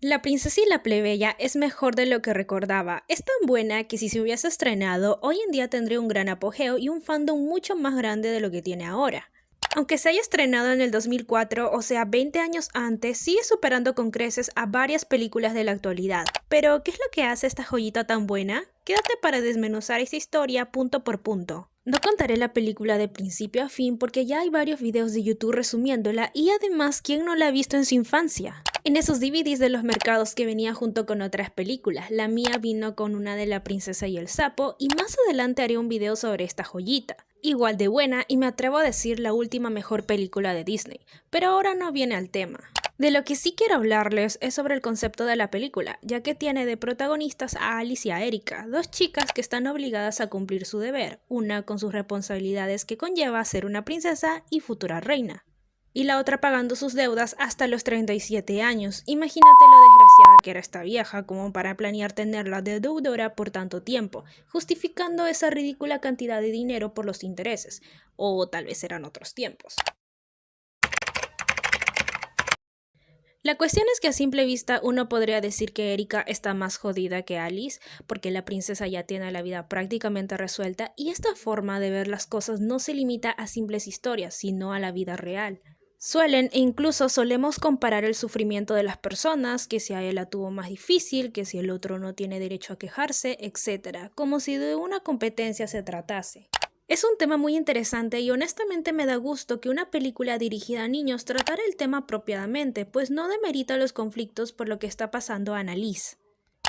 La princesa y la plebeya es mejor de lo que recordaba. Es tan buena que si se hubiese estrenado, hoy en día tendría un gran apogeo y un fandom mucho más grande de lo que tiene ahora. Aunque se haya estrenado en el 2004, o sea 20 años antes, sigue superando con creces a varias películas de la actualidad. Pero, ¿qué es lo que hace esta joyita tan buena? Quédate para desmenuzar esta historia punto por punto. No contaré la película de principio a fin porque ya hay varios videos de YouTube resumiéndola y además, ¿quién no la ha visto en su infancia? En esos DVDs de los mercados que venía junto con otras películas, la mía vino con una de La princesa y el sapo y más adelante haré un video sobre esta joyita. Igual de buena y me atrevo a decir la última mejor película de Disney, pero ahora no viene al tema. De lo que sí quiero hablarles es sobre el concepto de la película, ya que tiene de protagonistas a Alice y a Erika, dos chicas que están obligadas a cumplir su deber, una con sus responsabilidades que conlleva ser una princesa y futura reina, y la otra pagando sus deudas hasta los 37 años. Imagínate lo desgraciada que era esta vieja como para planear tenerla de deudora por tanto tiempo, justificando esa ridícula cantidad de dinero por los intereses, o tal vez eran otros tiempos. La cuestión es que a simple vista uno podría decir que Erika está más jodida que Alice, porque la princesa ya tiene la vida prácticamente resuelta y esta forma de ver las cosas no se limita a simples historias, sino a la vida real. Suelen e incluso solemos comparar el sufrimiento de las personas, que si a él la tuvo más difícil, que si el otro no tiene derecho a quejarse, etc., como si de una competencia se tratase. Es un tema muy interesante y honestamente me da gusto que una película dirigida a niños tratara el tema apropiadamente, pues no demerita los conflictos por lo que está pasando a Annalise.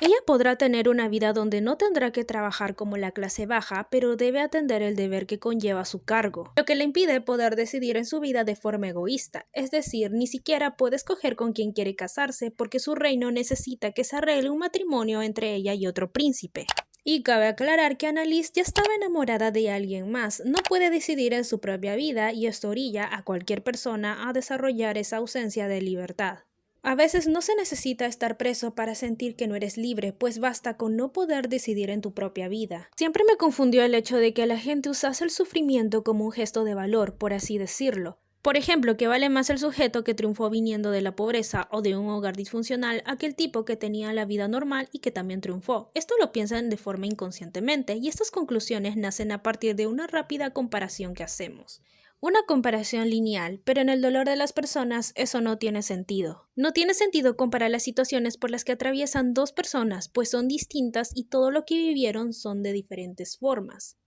Ella podrá tener una vida donde no tendrá que trabajar como la clase baja, pero debe atender el deber que conlleva su cargo, lo que le impide poder decidir en su vida de forma egoísta, es decir, ni siquiera puede escoger con quién quiere casarse porque su reino necesita que se arregle un matrimonio entre ella y otro príncipe. Y cabe aclarar que Annalise ya estaba enamorada de alguien más, no puede decidir en su propia vida y esto orilla a cualquier persona a desarrollar esa ausencia de libertad. A veces no se necesita estar preso para sentir que no eres libre, pues basta con no poder decidir en tu propia vida. Siempre me confundió el hecho de que la gente usase el sufrimiento como un gesto de valor, por así decirlo. Por ejemplo, que vale más el sujeto que triunfó viniendo de la pobreza o de un hogar disfuncional a aquel tipo que tenía la vida normal y que también triunfó. Esto lo piensan de forma inconscientemente y estas conclusiones nacen a partir de una rápida comparación que hacemos. Una comparación lineal, pero en el dolor de las personas eso no tiene sentido. No tiene sentido comparar las situaciones por las que atraviesan dos personas, pues son distintas y todo lo que vivieron son de diferentes formas.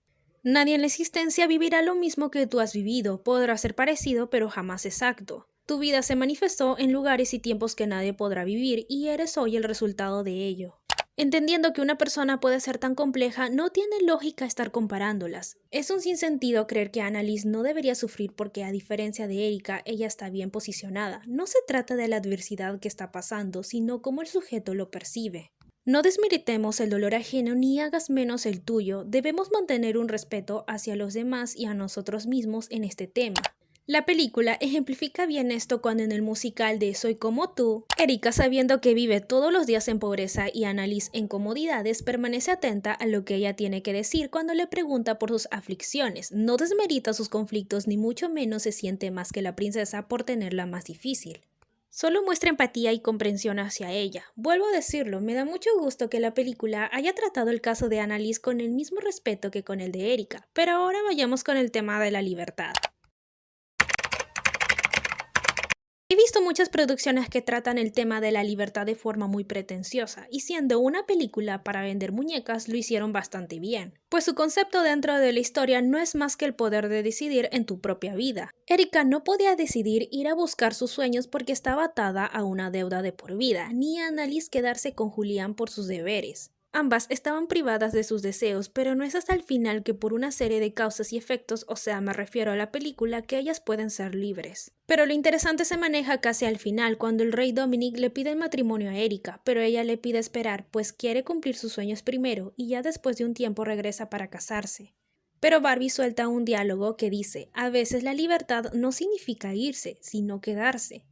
Nadie en la existencia vivirá lo mismo que tú has vivido, podrá ser parecido pero jamás exacto. Tu vida se manifestó en lugares y tiempos que nadie podrá vivir y eres hoy el resultado de ello. Entendiendo que una persona puede ser tan compleja, no tiene lógica estar comparándolas. Es un sinsentido creer que Annalise no debería sufrir porque, a diferencia de Erika, ella está bien posicionada. No se trata de la adversidad que está pasando, sino cómo el sujeto lo percibe. No desmeritemos el dolor ajeno ni hagas menos el tuyo. Debemos mantener un respeto hacia los demás y a nosotros mismos en este tema. La película ejemplifica bien esto cuando en el musical de Soy como tú, Erika, sabiendo que vive todos los días en pobreza y Annalise en comodidades, permanece atenta a lo que ella tiene que decir cuando le pregunta por sus aflicciones. No desmerita sus conflictos ni mucho menos se siente más que la princesa por tenerla más difícil. Solo muestra empatía y comprensión hacia ella. Vuelvo a decirlo, me da mucho gusto que la película haya tratado el caso de Annalise con el mismo respeto que con el de Erika, pero ahora vayamos con el tema de la libertad. He visto muchas producciones que tratan el tema de la libertad de forma muy pretenciosa, y siendo una película para vender muñecas lo hicieron bastante bien, pues su concepto dentro de la historia no es más que el poder de decidir en tu propia vida. Erika no podía decidir ir a buscar sus sueños porque estaba atada a una deuda de por vida, ni Annalise quedarse con Julián por sus deberes. Ambas estaban privadas de sus deseos, pero no es hasta el final que por una serie de causas y efectos, o sea, me refiero a la película, que ellas pueden ser libres. Pero lo interesante se maneja casi al final, cuando el rey Dominic le pide el matrimonio a Erika, pero ella le pide esperar, pues quiere cumplir sus sueños primero, y ya después de un tiempo regresa para casarse. Pero Barbie suelta un diálogo que dice, a veces la libertad no significa irse, sino quedarse.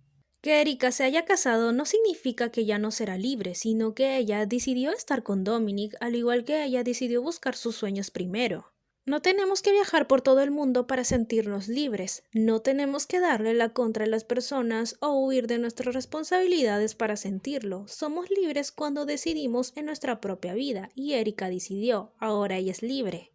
Que Erika se haya casado no significa que ya no será libre, sino que ella decidió estar con Dominic, al igual que ella decidió buscar sus sueños primero. No tenemos que viajar por todo el mundo para sentirnos libres. No tenemos que darle la contra a las personas o huir de nuestras responsabilidades para sentirlo. Somos libres cuando decidimos en nuestra propia vida y Erika decidió. Ahora ella es libre.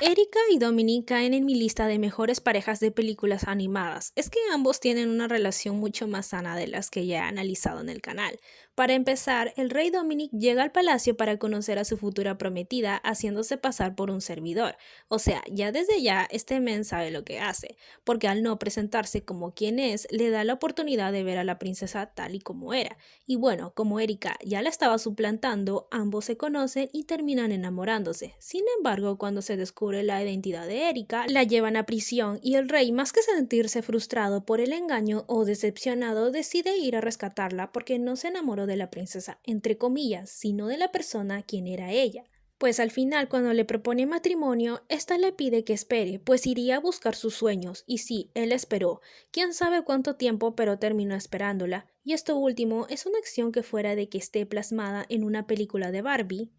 Erika y Dominic caen en mi lista de mejores parejas de películas animadas. Es que ambos tienen una relación mucho más sana de las que ya he analizado en el canal. Para empezar, el rey Dominic llega al palacio para conocer a su futura prometida haciéndose pasar por un servidor. O sea, ya desde ya este men sabe lo que hace, porque al no presentarse como quien es, le da la oportunidad de ver a la princesa tal y como era. Y bueno, como Erika ya la estaba suplantando, ambos se conocen y terminan enamorándose. Sin embargo, cuando se descubre la identidad de Erika, la llevan a prisión y el rey, más que sentirse frustrado por el engaño o decepcionado, decide ir a rescatarla porque no se enamoró de la princesa, entre comillas, sino de la persona quien era ella. Pues al final, cuando le propone matrimonio, ésta le pide que espere, pues iría a buscar sus sueños, y sí, él esperó. Quién sabe cuánto tiempo, pero terminó esperándola. Y esto último es una acción que fuera de que esté plasmada en una película de Barbie,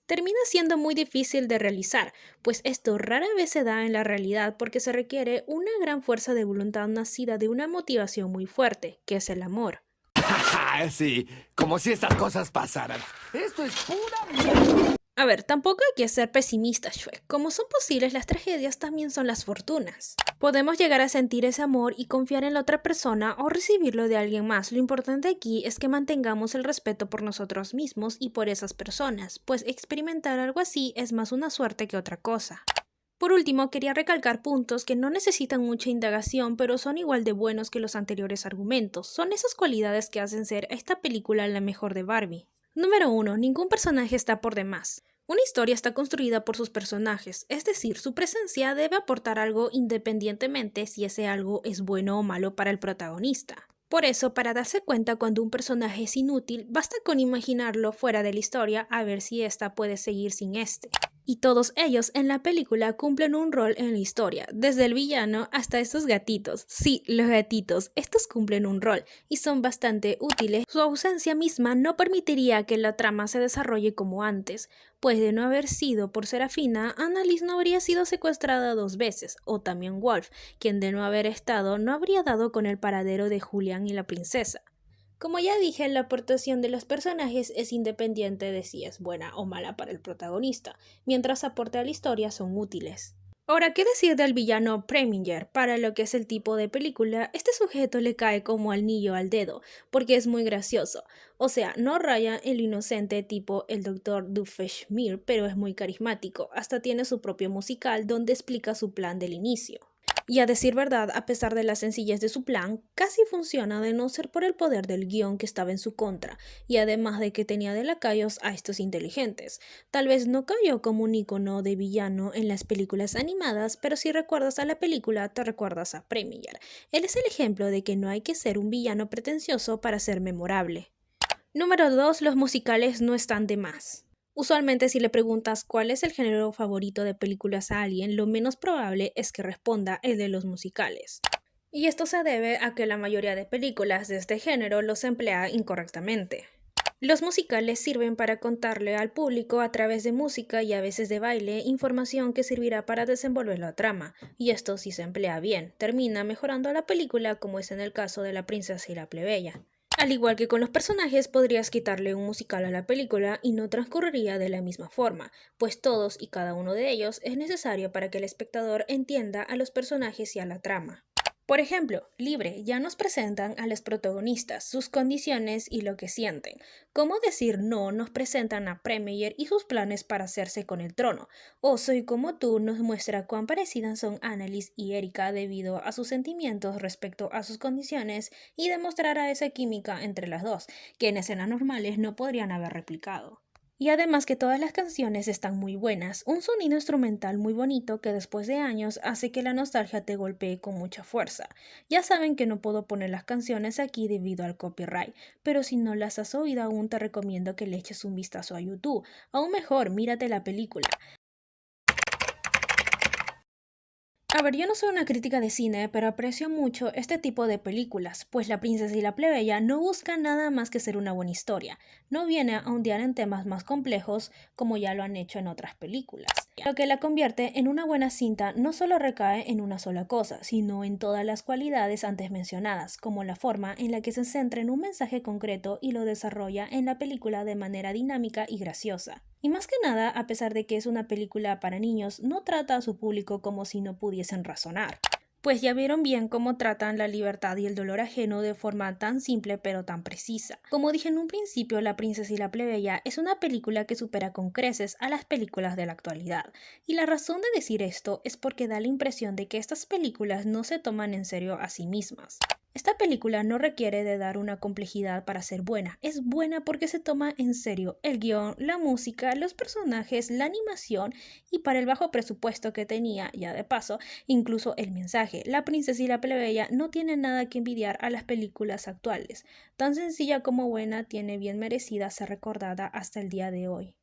termina siendo muy difícil de realizar, pues esto rara vez se da en la realidad porque se requiere una gran fuerza de voluntad nacida de una motivación muy fuerte, que es el amor. Sí, como si estas cosas pasaran. Esto es pura... A ver, tampoco hay que ser pesimistas, Shrek. Como son posibles las tragedias, también son las fortunas. Podemos llegar a sentir ese amor y confiar en la otra persona o recibirlo de alguien más. Lo importante aquí es que mantengamos el respeto por nosotros mismos y por esas personas, pues experimentar algo así es más una suerte que otra cosa. Por último, quería recalcar puntos que no necesitan mucha indagación, pero son igual de buenos que los anteriores argumentos. Son esas cualidades que hacen ser a esta película la mejor de Barbie. Número 1. Ningún personaje está por demás. Una historia está construida por sus personajes, es decir, su presencia debe aportar algo independientemente si ese algo es bueno o malo para el protagonista. Por eso, para darse cuenta cuando un personaje es inútil, basta con imaginarlo fuera de la historia a ver si ésta puede seguir sin este. Y todos ellos en la película cumplen un rol en la historia, desde el villano hasta esos gatitos. Sí, los gatitos, estos cumplen un rol y son bastante útiles. Su ausencia misma no permitiría que la trama se desarrolle como antes, pues de no haber sido por Serafina, Annalise no habría sido secuestrada 2 veces, o también Wolf, quien de no haber estado no habría dado con el paradero de Julián y la princesa. Como ya dije, la aportación de los personajes es independiente de si es buena o mala para el protagonista, mientras aporte a la historia son útiles. Ahora, ¿qué decir del villano Preminger? Para lo que es el tipo de película, este sujeto le cae como anillo al dedo, porque es muy gracioso. O sea, no raya en lo inocente tipo el Dr. Doofenshmirtz, pero es muy carismático. Hasta tiene su propio musical donde explica su plan del inicio. Y a decir verdad, a pesar de la sencillez de su plan, casi funciona de no ser por el poder del guión que estaba en su contra, y además de que tenía de lacayos a estos inteligentes. Tal vez no cayó como un icono de villano en las películas animadas, pero si recuerdas a la película, te recuerdas a Preminger. Él es el ejemplo de que no hay que ser un villano pretencioso para ser memorable. Número 2. Los musicales no están de más. Usualmente si le preguntas cuál es el género favorito de películas a alguien, lo menos probable es que responda el de los musicales. Y esto se debe a que la mayoría de películas de este género los emplea incorrectamente. Los musicales sirven para contarle al público a través de música y a veces de baile información que servirá para desenvolver la trama, y esto si se emplea bien, termina mejorando la película como es en el caso de La princesa y la plebeya. Al igual que con los personajes, podrías quitarle un musical a la película y no transcurriría de la misma forma, pues todos y cada uno de ellos es necesario para que el espectador entienda a los personajes y a la trama. Por ejemplo, Libre ya nos presentan a los protagonistas, sus condiciones y lo que sienten. ¿Cómo decir no? Nos presentan a Premier y sus planes para hacerse con el trono. O Soy como tú nos muestra cuán parecidas son Annalise y Erika debido a sus sentimientos respecto a sus condiciones y demostrará esa química entre las dos, que en escenas normales no podrían haber replicado. Y además que todas las canciones están muy buenas, un sonido instrumental muy bonito que después de años hace que la nostalgia te golpee con mucha fuerza. Ya saben que no puedo poner las canciones aquí debido al copyright, pero si no las has oído aún te recomiendo que le eches un vistazo a YouTube. Aún mejor, mírate la película. A ver, yo no soy una crítica de cine, pero aprecio mucho este tipo de películas, pues La princesa y la plebeya no busca nada más que ser una buena historia, no viene a ondear en temas más complejos como ya lo han hecho en otras películas. Lo que la convierte en una buena cinta no solo recae en una sola cosa, sino en todas las cualidades antes mencionadas, como la forma en la que se centra en un mensaje concreto y lo desarrolla en la película de manera dinámica y graciosa. Y más que nada, a pesar de que es una película para niños, no trata a su público como si no pudiesen razonar. Pues ya vieron bien cómo tratan la libertad y el dolor ajeno de forma tan simple pero tan precisa. Como dije en un principio, La princesa y la plebeya es una película que supera con creces a las películas de la actualidad. Y la razón de decir esto es porque da la impresión de que estas películas no se toman en serio a sí mismas. Esta película no requiere de dar una complejidad para ser buena, es buena porque se toma en serio el guión, la música, los personajes, la animación y para el bajo presupuesto que tenía, ya de paso, incluso el mensaje. La princesa y la plebeya no tiene nada que envidiar a las películas actuales. Tan sencilla como buena, tiene bien merecida ser recordada hasta el día de hoy.